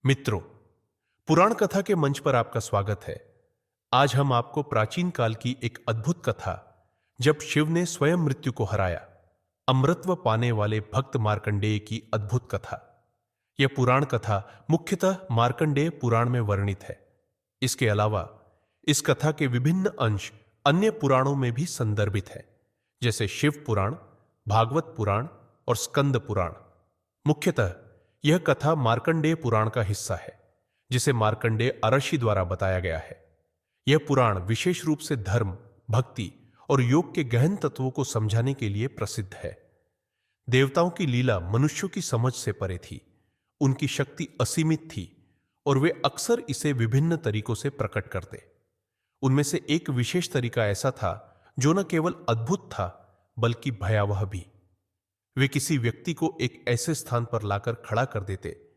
मित्रों, पुराण कथा के मंच पर आपका स्वागत है। आज हम आपको प्राचीन काल की एक अद्भुत कथा, जब शिव ने स्वयं मृत्यु को हराया, अमृतत्व पाने वाले भक्त मार्कंडेय की अद्भुत कथा। यह पुराण कथा मुख्यतः मार्कंडेय पुराण में वर्णित है। इसके अलावा इस कथा के विभिन्न अंश अन्य पुराणों में भी संदर्भित है, जैसे शिव पुराण, भागवत पुराण और स्कंद पुराण। मुख्यतः यह कथा मार्कंडेय पुराण का हिस्सा है, जिसे मार्कंडेय अरशी द्वारा बताया गया है। यह पुराण विशेष रूप से धर्म, भक्ति और योग के गहन तत्वों को समझाने के लिए प्रसिद्ध है। देवताओं की लीला मनुष्यों की समझ से परे थी। उनकी शक्ति असीमित थी और वे अक्सर इसे विभिन्न तरीकों से प्रकट करते। उनमें से एक विशेष तरीका ऐसा था जो न केवल अद्भुत था बल्कि भयावह भी। वे किसी व्यक्ति को एक ऐसे स्थान पर लाकर खड़ा कर देते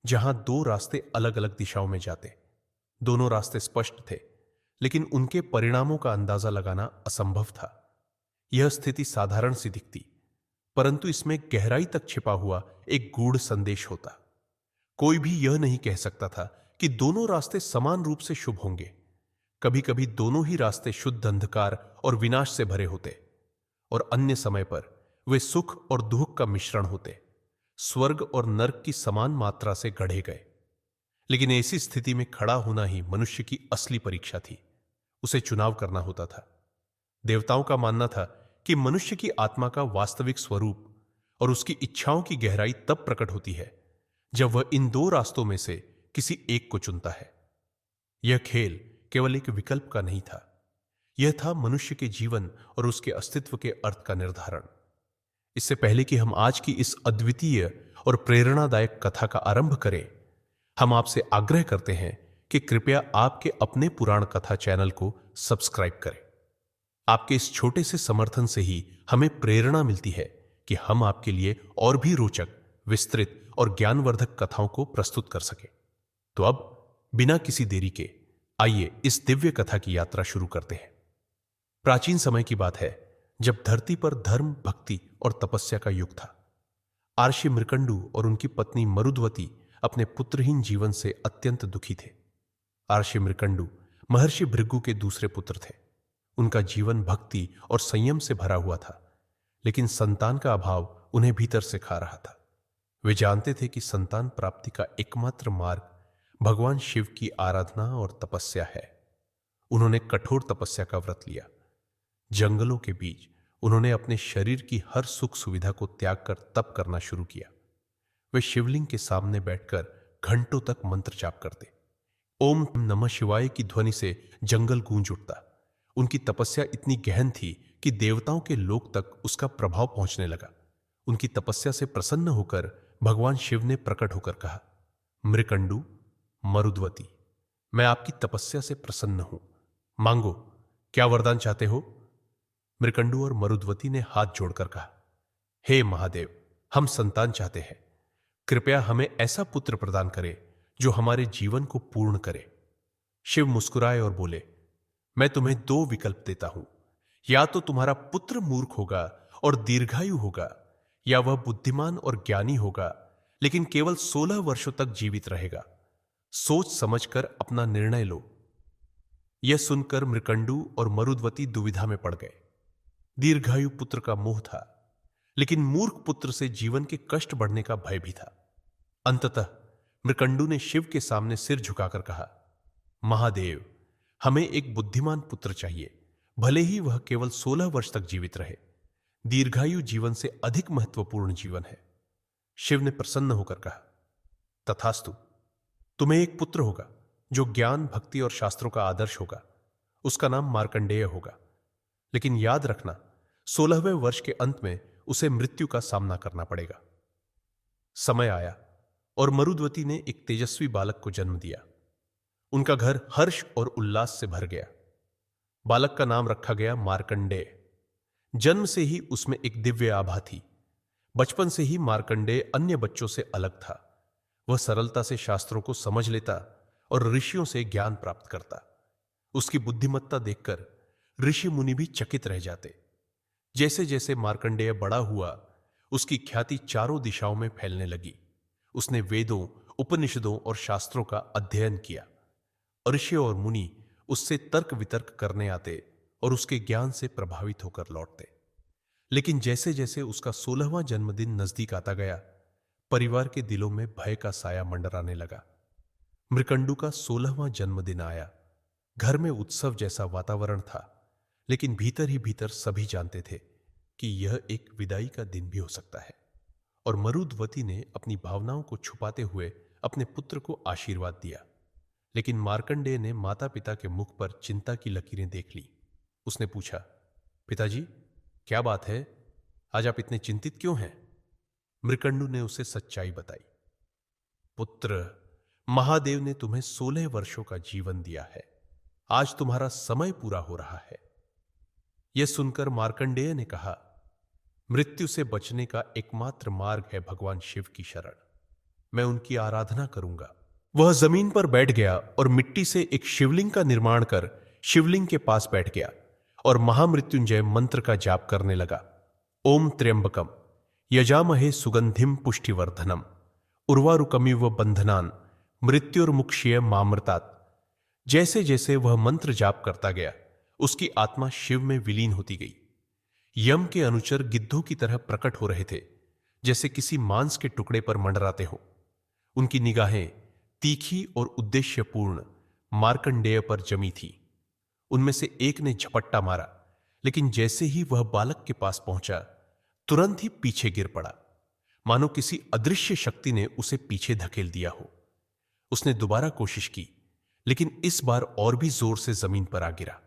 जहां दो रास्ते अलग अलग दिशाओं में जाते। दोनों रास्ते स्पष्ट थे, लेकिन उनके परिणामों का अंदाजा लगाना असंभव था। यह स्थिति साधारण सी दिखती, परंतु इसमें गहराई तक छिपा हुआ एक गूढ़ संदेश होता। कोई भी यह नहीं कह सकता था कि दोनों रास्ते समान रूप से शुभ होंगे। कभी कभी दोनों ही रास्ते शुद्ध अंधकार और विनाश से भरे होते, और अन्य समय पर वे सुख और दुख का मिश्रण होते, स्वर्ग और नर्क की समान मात्रा से गढ़े गए। लेकिन ऐसी स्थिति में खड़ा होना ही मनुष्य की असली परीक्षा थी। उसे चुनाव करना होता था। देवताओं का मानना था कि मनुष्य की आत्मा का वास्तविक स्वरूप और उसकी इच्छाओं की गहराई तब प्रकट होती है जब वह इन दो रास्तों में से किसी एक को चुनता है। यह खेल केवल एक विकल्प का नहीं था, यह था मनुष्य के जीवन और उसके अस्तित्व के अर्थ का निर्धारण। इससे पहले कि हम आज की इस अद्वितीय और प्रेरणादायक कथा का आरंभ करें, हम आपसे आग्रह करते हैं कि कृपया आपके अपने पुराण कथा चैनल को सब्सक्राइब करें। आपके इस छोटे से समर्थन से ही हमें प्रेरणा मिलती है कि हम आपके लिए और भी रोचक, विस्तृत और ज्ञानवर्धक कथाओं को प्रस्तुत कर सकें। तो अब बिना किसी देरी के आइए इस दिव्य कथा की यात्रा शुरू करते हैं। प्राचीन समय की बात है, जब धरती पर धर्म, भक्ति और तपस्या का युग था। आर्षि मृकंडु और उनकी पत्नी मरुद्वती अपने पुत्रहीन जीवन से अत्यंत दुखी थे। आर्षि मृकंडु महर्षि भृगु के दूसरे पुत्र थे। उनका जीवन भक्ति और संयम से भरा हुआ था, लेकिन संतान का अभाव उन्हें भीतर से खा रहा था। वे जानते थे कि संतान प्राप्ति का एकमात्र मार्ग भगवान शिव की आराधना और तपस्या है। उन्होंने कठोर तपस्या का व्रत लिया। जंगलों के बीच उन्होंने अपने शरीर की हर सुख सुविधा को त्याग कर तप करना शुरू किया। वे शिवलिंग के सामने बैठकर घंटों तक मंत्र जाप करते। ओम नमः शिवाय की ध्वनि से जंगल गूंज उठता। उनकी तपस्या इतनी गहन थी कि देवताओं के लोक तक उसका प्रभाव पहुंचने लगा। उनकी तपस्या से प्रसन्न होकर भगवान शिव ने प्रकट होकर कहा, मृकंडु, मरुद्वती, मैं आपकी तपस्या से प्रसन्न हूं। मांगो, क्या वरदान चाहते हो? मृकंडु और मरुद्वती ने हाथ जोड़कर कहा, हे महादेव, हम संतान चाहते हैं। कृपया हमें ऐसा पुत्र प्रदान करें जो हमारे जीवन को पूर्ण करे। शिव मुस्कुराए और बोले, मैं तुम्हें दो विकल्प देता हूं। या तो तुम्हारा पुत्र मूर्ख होगा और दीर्घायु होगा, या वह बुद्धिमान और ज्ञानी होगा, लेकिन केवल 16 वर्षों तक जीवित रहेगा। सोच समझकर अपना निर्णय लो। यह सुनकर मृकंडु और मरुद्वती दुविधा में पड़ गए। दीर्घायु पुत्र का मोह था, लेकिन मूर्ख पुत्र से जीवन के कष्ट बढ़ने का भय भी था। अंततः मृकंडु ने शिव के सामने सिर झुकाकर कहा, महादेव, हमें एक बुद्धिमान पुत्र चाहिए, भले ही वह केवल 16 वर्ष तक जीवित रहे। दीर्घायु जीवन से अधिक महत्वपूर्ण जीवन है। शिव ने प्रसन्न होकर कहा, तथास्तु, तुम्हें एक पुत्र होगा जो ज्ञान, भक्ति और शास्त्रों का आदर्श होगा। उसका नाम मार्कंडेय होगा। लेकिन याद रखना, 16वें वर्ष के अंत में उसे मृत्यु का सामना करना पड़ेगा। समय आया और मरुद्वती ने एक तेजस्वी बालक को जन्म दिया। उनका घर हर्ष और उल्लास से भर गया। बालक का नाम रखा गया मार्कंडेय। जन्म से ही उसमें एक दिव्य आभा थी। बचपन से ही मार्कंडेय अन्य बच्चों से अलग था। वह सरलता से शास्त्रों को समझ लेता और ऋषियों से ज्ञान प्राप्त करता। उसकी बुद्धिमत्ता देखकर ऋषि मुनि भी चकित रह जाते। जैसे जैसे मार्कंडेय बड़ा हुआ, उसकी ख्याति चारों दिशाओं में फैलने लगी। उसने वेदों उपनिषदों और शास्त्रों का अध्ययन किया। ऋषि और मुनि उससे तर्क वितर्क करने आते और उसके ज्ञान से प्रभावित होकर लौटते। लेकिन जैसे जैसे उसका 16वां जन्मदिन नजदीक आता गया, परिवार के दिलों में भय का साया मंडराने लगा। मृकंडू का 16वां जन्मदिन आया। घर में उत्सव जैसा वातावरण था, लेकिन भीतर ही भीतर सभी जानते थे कि यह एक विदाई का दिन भी हो सकता है। और मरुद्वती ने अपनी भावनाओं को छुपाते हुए अपने पुत्र को आशीर्वाद दिया। लेकिन मार्कंडेय ने माता पिता के मुख पर चिंता की लकीरें देख ली। उसने पूछा, पिताजी, क्या बात है? आज आप इतने चिंतित क्यों हैं? मृकंडू ने उसे सच्चाई बताई। पुत्र, महादेव ने तुम्हें 16 वर्षों का जीवन दिया है। आज तुम्हारा समय पूरा हो रहा है। यह सुनकर मार्कंडेय ने कहा, मृत्यु से बचने का एकमात्र मार्ग है भगवान शिव की शरण। मैं उनकी आराधना करूंगा। वह जमीन पर बैठ गया और मिट्टी से एक शिवलिंग का निर्माण कर शिवलिंग के पास बैठ गया और महामृत्युंजय मंत्र का जाप करने लगा। ओम त्र्यंबकम यजामहे सुगंधिम पुष्टिवर्धनम उर्वारुकमिव बंधनान मृत्युर्मुक्षीय मामृतात्। जैसे जैसे वह मंत्र जाप करता गया, उसकी आत्मा शिव में विलीन होती गई। यम के अनुचर गिद्धों की तरह प्रकट हो रहे थे, जैसे किसी मांस के टुकड़े पर मंडराते हो। उनकी निगाहें तीखी और उद्देश्यपूर्ण मार्कंडेय पर जमी थी। उनमें से एक ने झपट्टा मारा, लेकिन जैसे ही वह बालक के पास पहुंचा, तुरंत ही पीछे गिर पड़ा, मानो किसी अदृश्य शक्ति ने उसे पीछे धकेल दिया हो। उसने दोबारा कोशिश की, लेकिन इस बार और भी जोर से जमीन पर आ गिरा।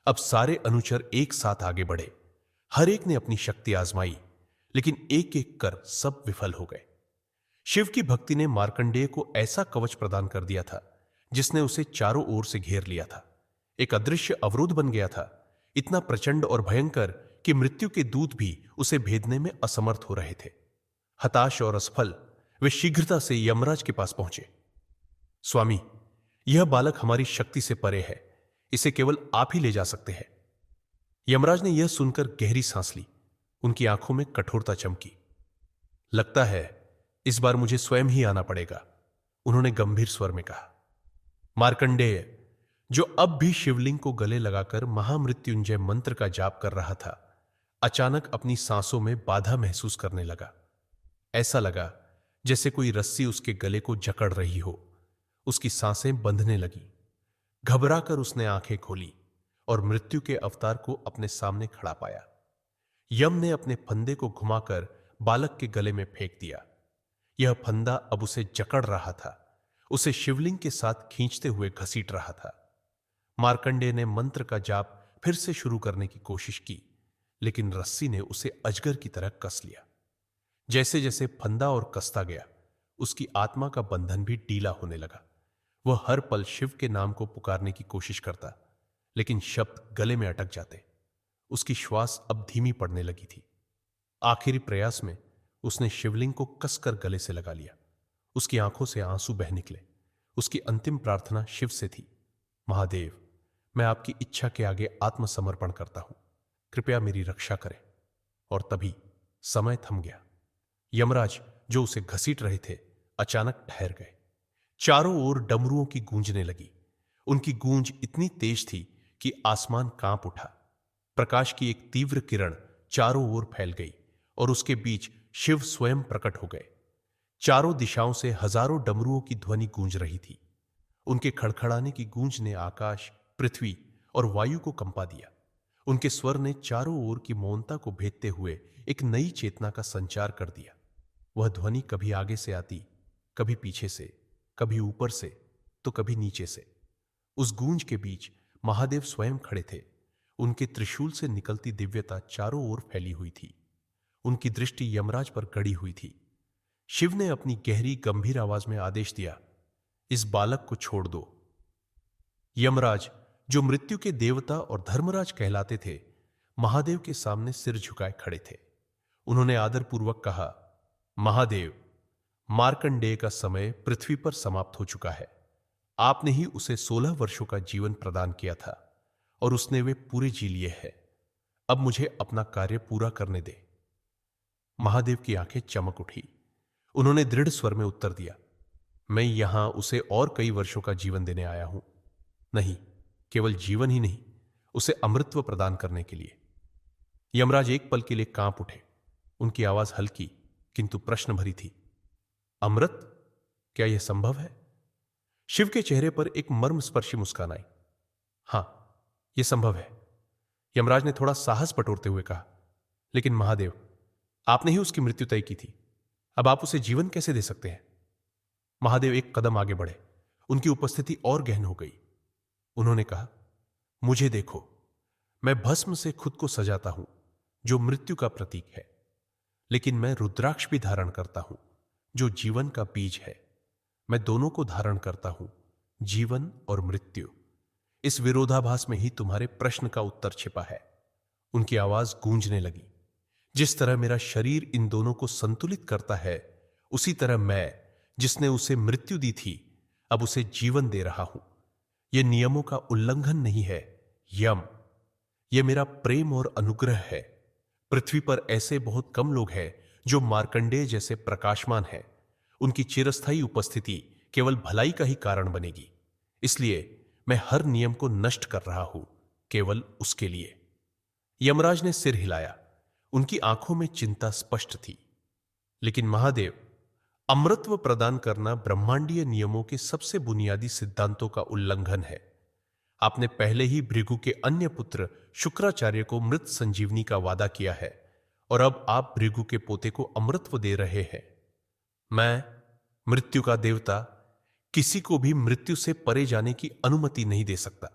अब सारे अनुचर एक साथ आगे बढ़े। हर एक ने अपनी शक्ति आजमाई, लेकिन एक एक कर सब विफल हो गए। शिव की भक्ति ने मार्कंडेय को ऐसा कवच प्रदान कर दिया था जिसने उसे चारों ओर से घेर लिया था। एक अदृश्य अवरोध बन गया था, इतना प्रचंड और भयंकर कि मृत्यु के दूत भी उसे भेदने में असमर्थ हो रहे थे। हताश और असफल वे शीघ्रता से यमराज के पास पहुंचे। स्वामी, यह बालक हमारी शक्ति से परे है, इसे केवल आप ही ले जा सकते हैं। यमराज ने यह सुनकर गहरी सांस ली। उनकी आंखों में कठोरता चमकी। लगता है इस बार मुझे स्वयं ही आना पड़ेगा, उन्होंने गंभीर स्वर में कहा। मार्कंडेय, जो अब भी शिवलिंग को गले लगाकर महामृत्युंजय मंत्र का जाप कर रहा था, अचानक अपनी सांसों में बाधा महसूस करने लगा। ऐसा लगा जैसे कोई रस्सी उसके गले को जकड़ रही हो। उसकी सांसें बंधने लगी। घबराकर उसने आंखें खोली और मृत्यु के अवतार को अपने सामने खड़ा पाया। यम ने अपने फंदे को घुमाकर बालक के गले में फेंक दिया। यह फंदा अब उसे जकड़ रहा था, उसे शिवलिंग के साथ खींचते हुए घसीट रहा था। मार्कंडेय ने मंत्र का जाप फिर से शुरू करने की कोशिश की, लेकिन रस्सी ने उसे अजगर की तरह कस लिया। जैसे जैसे फंदा और कसता गया, उसकी आत्मा का बंधन भी ढीला होने लगा। वह हर पल शिव के नाम को पुकारने की कोशिश करता, लेकिन शब्द गले में अटक जाते। उसकी श्वास अब धीमी पड़ने लगी थी। आखिरी प्रयास में उसने शिवलिंग को कसकर गले से लगा लिया। उसकी आंखों से आंसू बह निकले। उसकी अंतिम प्रार्थना शिव से थी, महादेव, मैं आपकी इच्छा के आगे आत्मसमर्पण करता हूं, कृपया मेरी रक्षा करें। और तभी समय थम गया। यमराज, जो उसे घसीट रहे थे, अचानक ठहर गए। चारों ओर डमरुओं की गूंजने लगी। उनकी गूंज इतनी तेज थी कि आसमान कांप उठा। प्रकाश की एक तीव्र किरण चारों ओर फैल गई और उसके बीच शिव स्वयं प्रकट हो गए। चारों दिशाओं से हजारों डमरुओं की ध्वनि गूंज रही थी। उनके खड़खड़ाने की गूंज ने आकाश, पृथ्वी और वायु को कंपा दिया। उनके स्वर ने चारों ओर की मौनता को भेदते हुए एक नई चेतना का संचार कर दिया। वह ध्वनि कभी आगे से आती, कभी पीछे से, कभी ऊपर से, तो कभी नीचे से। उस गूंज के बीच महादेव स्वयं खड़े थे। उनके त्रिशूल से निकलती दिव्यता चारों ओर फैली हुई थी। उनकी दृष्टि यमराज पर गड़ी हुई थी। शिव ने अपनी गहरी गंभीर आवाज में आदेश दिया, इस बालक को छोड़ दो। यमराज, जो मृत्यु के देवता और धर्मराज कहलाते थे, महादेव के सामने सिर झुकाए खड़े थे। उन्होंने आदरपूर्वक कहा, महादेव, मार्कंडेय का समय पृथ्वी पर समाप्त हो चुका है। आपने ही उसे 16 वर्षों का जीवन प्रदान किया था और उसने वे पूरे जी लिए हैं। अब मुझे अपना कार्य पूरा करने दे। महादेव की आंखें चमक उठी। उन्होंने दृढ़ स्वर में उत्तर दिया, मैं यहां उसे और कई वर्षों का जीवन देने आया हूं। नहीं, केवल जीवन ही नहीं, उसे अमृतत्व प्रदान करने के लिए। यमराज एक पल के लिए कांप उठे। उनकी आवाज हल्की किंतु प्रश्न भरी थी। अमृत, क्या यह संभव है? शिव के चेहरे पर एक मर्मस्पर्शी मुस्कान आई। हां, यह संभव है, यमराज ने थोड़ा साहस बटोरते हुए कहा। लेकिन महादेव, आपने ही उसकी मृत्यु तय की थी, अब आप उसे जीवन कैसे दे सकते हैं? महादेव एक कदम आगे बढ़े। उनकी उपस्थिति और गहन हो गई। उन्होंने कहा, मुझे देखो, मैं भस्म से खुद को सजाता हूं जो मृत्यु का प्रतीक है, लेकिन मैं रुद्राक्ष भी धारण करता हूं जो जीवन का बीज है। मैं दोनों को धारण करता हूं, जीवन और मृत्यु। इस विरोधाभास में ही तुम्हारे प्रश्न का उत्तर छिपा है। उनकी आवाज गूंजने लगी। जिस तरह मेरा शरीर इन दोनों को संतुलित करता है, उसी तरह मैं, जिसने उसे मृत्यु दी थी, अब उसे जीवन दे रहा हूं। यह नियमों का उल्लंघन नहीं है, यम। यह मेरा प्रेम और अनुग्रह है। पृथ्वी पर ऐसे बहुत कम लोग हैं जो मार्कंडेय जैसे प्रकाशमान हैं। उनकी चिरस्थायी उपस्थिति केवल भलाई का ही कारण बनेगी। इसलिए मैं हर नियम को नष्ट कर रहा हूं, केवल उसके लिए। यमराज ने सिर हिलाया। उनकी आंखों में चिंता स्पष्ट थी। लेकिन महादेव, अमृतत्व प्रदान करना ब्रह्मांडीय नियमों के सबसे बुनियादी सिद्धांतों का उल्लंघन है। आपने पहले ही भृगु के अन्य पुत्र शुक्राचार्य को मृत संजीवनी का वादा किया है, और अब आप भृगु के पोते को अमृतत्व दे रहे हैं। मैं, मृत्यु का देवता, किसी को भी मृत्यु से परे जाने की अनुमति नहीं दे सकता।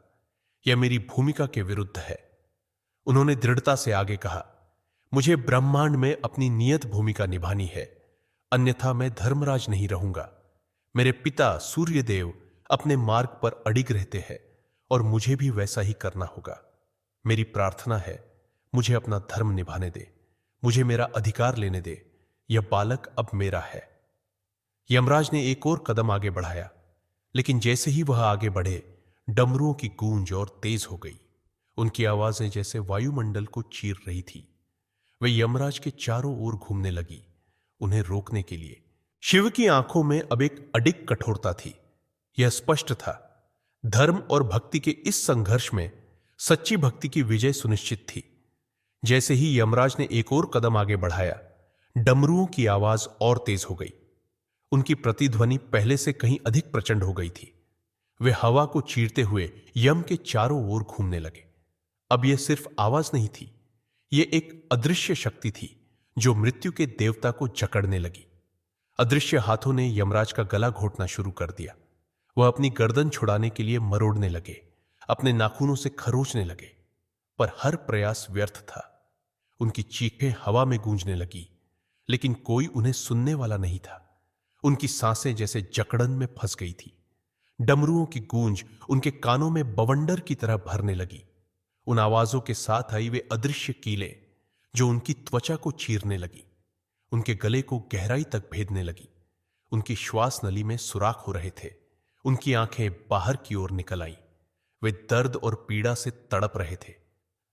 यह मेरी भूमिका के विरुद्ध है। उन्होंने दृढ़ता से आगे कहा, मुझे ब्रह्मांड में अपनी नियत भूमिका निभानी है, अन्यथा मैं धर्मराज नहीं रहूंगा। मेरे पिता सूर्यदेव अपने मार्ग पर अडिग रहते हैं और मुझे भी वैसा ही करना होगा। मेरी प्रार्थना है, मुझे अपना धर्म निभाने दे, मुझे मेरा अधिकार लेने दे। यह बालक अब मेरा है। यमराज ने एक और कदम आगे बढ़ाया, लेकिन जैसे ही वह आगे बढ़े, डमरुओं की गूंज और तेज हो गई। उनकी आवाजें जैसे वायुमंडल को चीर रही थी। वे यमराज के चारों ओर घूमने लगी, उन्हें रोकने के लिए। शिव की आंखों में अब एक अडिग कठोरता थी। यह स्पष्ट था, धर्म और भक्ति के इस संघर्ष में सच्ची भक्ति की विजय सुनिश्चित थी। जैसे ही यमराज ने एक और कदम आगे बढ़ाया, डमरुओं की आवाज और तेज हो गई। उनकी प्रतिध्वनि पहले से कहीं अधिक प्रचंड हो गई थी। वे हवा को चीरते हुए यम के चारों ओर घूमने लगे। अब यह सिर्फ आवाज नहीं थी, यह एक अदृश्य शक्ति थी जो मृत्यु के देवता को जकड़ने लगी। अदृश्य हाथों ने यमराज का गला घोटना शुरू कर दिया। वह अपनी गर्दन छुड़ाने के लिए मरोड़ने लगे, अपने नाखूनों से खरोचने लगे, पर हर प्रयास व्यर्थ था। उनकी चीखें हवा में गूंजने लगी, लेकिन कोई उन्हें सुनने वाला नहीं था। उनकी सांसें जैसे जकड़न में फंस गई थी। डमरुओं की गूंज उनके कानों में बवंडर की तरह भरने लगी। उन आवाजों के साथ आई वे अदृश्य कीलें जो उनकी त्वचा को चीरने लगी, उनके गले को गहराई तक भेदने लगी। उनकी श्वास नली में सुराख हो रहे थे। उनकी आंखें बाहर की ओर निकल आईं। वे दर्द और पीड़ा से तड़प रहे थे।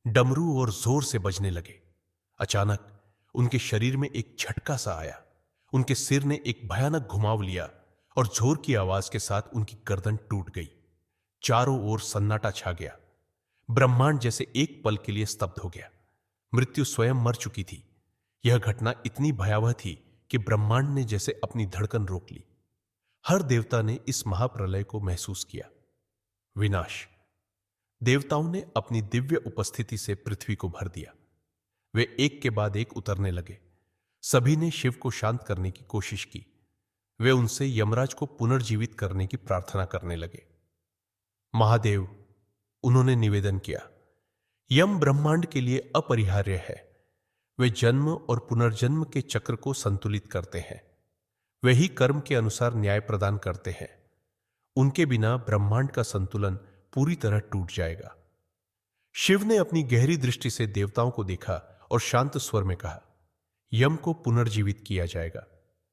डमरू और जोर से बजने लगे। अचानक उनके शरीर में एक झटका सा आया। उनके सिर ने एक भयानक घुमाव लिया और जोर की आवाज के साथ उनकी गर्दन टूट गई। चारों ओर सन्नाटा छा गया। ब्रह्मांड जैसे एक पल के लिए स्तब्ध हो गया। मृत्यु स्वयं मर चुकी थी। यह घटना इतनी भयावह थी कि ब्रह्मांड ने जैसे अपनी धड़कन रोक ली। हर देवता ने इस महाप्रलय को महसूस किया। विनाश। देवताओं ने अपनी दिव्य उपस्थिति से पृथ्वी को भर दिया। वे एक के बाद एक उतरने लगे। सभी ने शिव को शांत करने की कोशिश की। वे उनसे यमराज को पुनर्जीवित करने की प्रार्थना करने लगे। महादेव, उन्होंने निवेदन किया, यम ब्रह्मांड के लिए अपरिहार्य है। वे जन्म और पुनर्जन्म के चक्र को संतुलित करते हैं। वे ही कर्म के अनुसार न्याय प्रदान करते हैं। उनके बिना ब्रह्मांड का संतुलन पूरी तरह टूट जाएगा। शिव ने अपनी गहरी दृष्टि से देवताओं को देखा और शांत स्वर में कहा, यम को पुनर्जीवित किया जाएगा,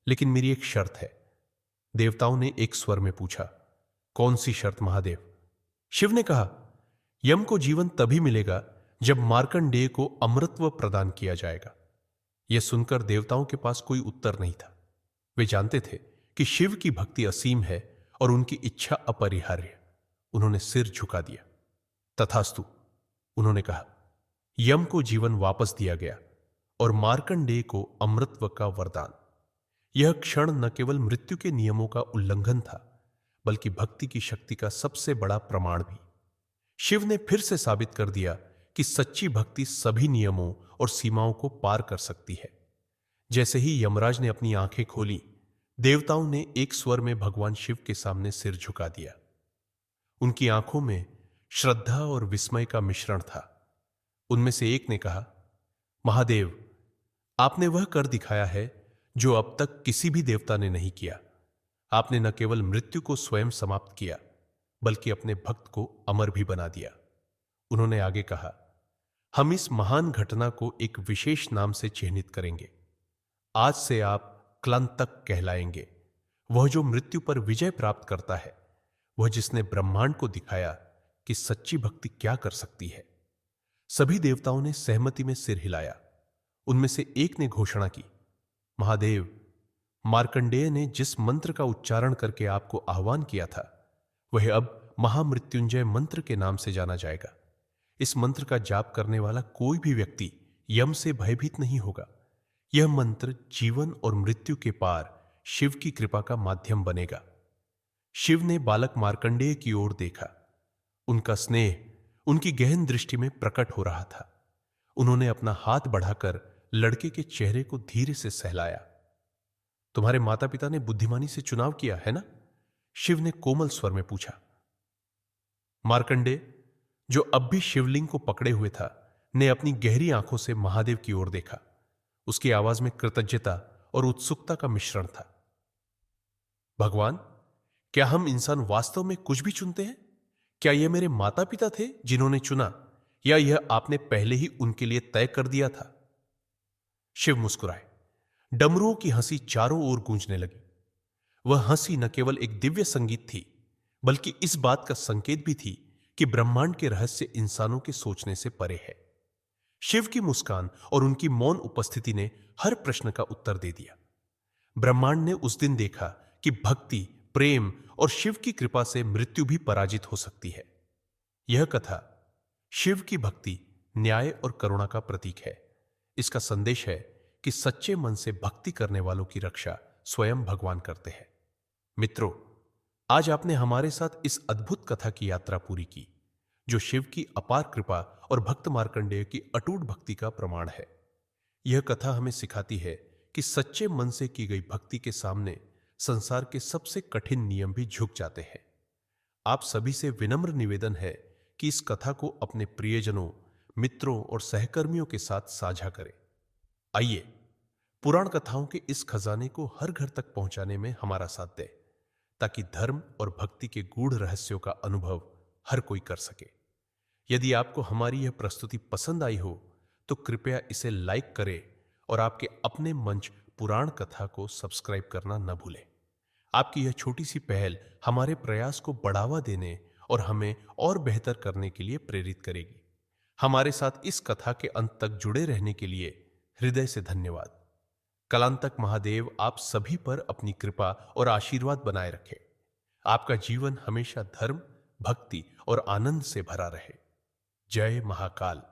लेकिन मेरी एक शर्त है। देवताओं ने एक स्वर में पूछा, कौन सी शर्त महादेव? शिव ने कहा, यम को जीवन तभी मिलेगा जब मार्कंडेय को अमृतत्व प्रदान किया जाएगा। यह सुनकर देवताओं के पास कोई उत्तर नहीं था। वे जानते थे कि शिव की भक्ति असीम है और उनकी इच्छा अपरिहार्य। उन्होंने सिर झुका दिया। तथास्तु, उन्होंने कहा। यम को जीवन वापस दिया गया और मार्कंडेय को अमृतत्व का वरदान। यह क्षण न केवल मृत्यु के नियमों का उल्लंघन था, बल्कि भक्ति की शक्ति का सबसे बड़ा प्रमाण भी। शिव ने फिर से साबित कर दिया कि सच्ची भक्ति सभी नियमों और सीमाओं को पार कर सकती है। जैसे ही यमराज ने अपनी आंखें खोली, देवताओं ने एक स्वर में भगवान शिव के सामने सिर झुका दिया। उनकी आंखों में श्रद्धा और विस्मय का मिश्रण था। उनमें से एक ने कहा, महादेव, आपने वह कर दिखाया है जो अब तक किसी भी देवता ने नहीं किया। आपने न केवल मृत्यु को स्वयं समाप्त किया, बल्कि अपने भक्त को अमर भी बना दिया। उन्होंने आगे कहा, हम इस महान घटना को एक विशेष नाम से चिन्हित करेंगे। आज से आप क्लांतक कहलाएंगे, वह जो मृत्यु पर विजय प्राप्त करता है, वह जिसने ब्रह्मांड को दिखाया कि सच्ची भक्ति क्या कर सकती है। सभी देवताओं ने सहमति में सिर हिलाया। उनमें से एक ने घोषणा की, महादेव, मार्कंडेय ने जिस मंत्र का उच्चारण करके आपको आह्वान किया था, वह अब महामृत्युंजय मंत्र के नाम से जाना जाएगा। इस मंत्र का जाप करने वाला कोई भी व्यक्ति यम से भयभीत नहीं होगा। यह मंत्र जीवन और मृत्यु के पार शिव की कृपा का माध्यम बनेगा। शिव ने बालक मार्कंडेय की ओर देखा। उनका स्नेह उनकी गहन दृष्टि में प्रकट हो रहा था। उन्होंने अपना हाथ बढ़ाकर लड़के के चेहरे को धीरे से सहलाया। तुम्हारे माता पिता ने बुद्धिमानी से चुनाव किया है ना? शिव ने कोमल स्वर में पूछा। मार्कंडेय, जो अब भी शिवलिंग को पकड़े हुए था, ने अपनी गहरी आंखों से महादेव की ओर देखा। उसकी आवाज में कृतज्ञता और उत्सुकता का मिश्रण था। भगवान, क्या हम इंसान वास्तव में कुछ भी चुनते हैं? क्या यह मेरे माता पिता थे जिन्होंने चुना, या यह आपने पहले ही उनके लिए तय कर दिया था? शिव मुस्कुराए। डमरुओं की हंसी चारों ओर गूंजने लगी। वह हंसी न केवल एक दिव्य संगीत थी, बल्कि इस बात का संकेत भी थी कि ब्रह्मांड के रहस्य इंसानों के सोचने से परे है। शिव की मुस्कान और उनकी मौन उपस्थिति ने हर प्रश्न का उत्तर दे दिया। ब्रह्मांड ने उस दिन देखा कि भक्ति, प्रेम और शिव की कृपा से मृत्यु भी पराजित हो सकती है। यह कथा शिव की भक्ति, न्याय और करुणा का प्रतीक है। इसका संदेश है कि सच्चे मन से भक्ति करने वालों की रक्षा स्वयं भगवान करते हैं। मित्रों, आज आपने हमारे साथ इस अद्भुत कथा की यात्रा पूरी की, जो शिव की अपार कृपा और भक्त मार्कंडेय की अटूट भक्ति का प्रमाण है। यह कथा हमें सिखाती है कि सच्चे मन से की गई भक्ति के सामने संसार के सबसे कठिन नियम भी झुक जाते हैं। आप सभी से विनम्र निवेदन है कि इस कथा को अपने प्रियजनों, मित्रों और सहकर्मियों के साथ साझा करें। आइए, पुराण कथाओं के इस खजाने को हर घर तक पहुंचाने में हमारा साथ दें, ताकि धर्म और भक्ति के गूढ़ रहस्यों का अनुभव हर कोई कर सके। यदि आपको हमारी यह प्रस्तुति पसंद आई हो, तो कृपया इसे लाइक करें और आपके अपने मंच पुराण कथा को सब्सक्राइब करना न भूलें। आपकी यह छोटी सी पहल हमारे प्रयास को बढ़ावा देने और हमें और बेहतर करने के लिए प्रेरित करेगी। हमारे साथ इस कथा के अंत तक जुड़े रहने के लिए हृदय से धन्यवाद। कलांतक महादेव आप सभी पर अपनी कृपा और आशीर्वाद बनाए रखे। आपका जीवन हमेशा धर्म, भक्ति और आनंद से भरा रहे। जय महाकाल।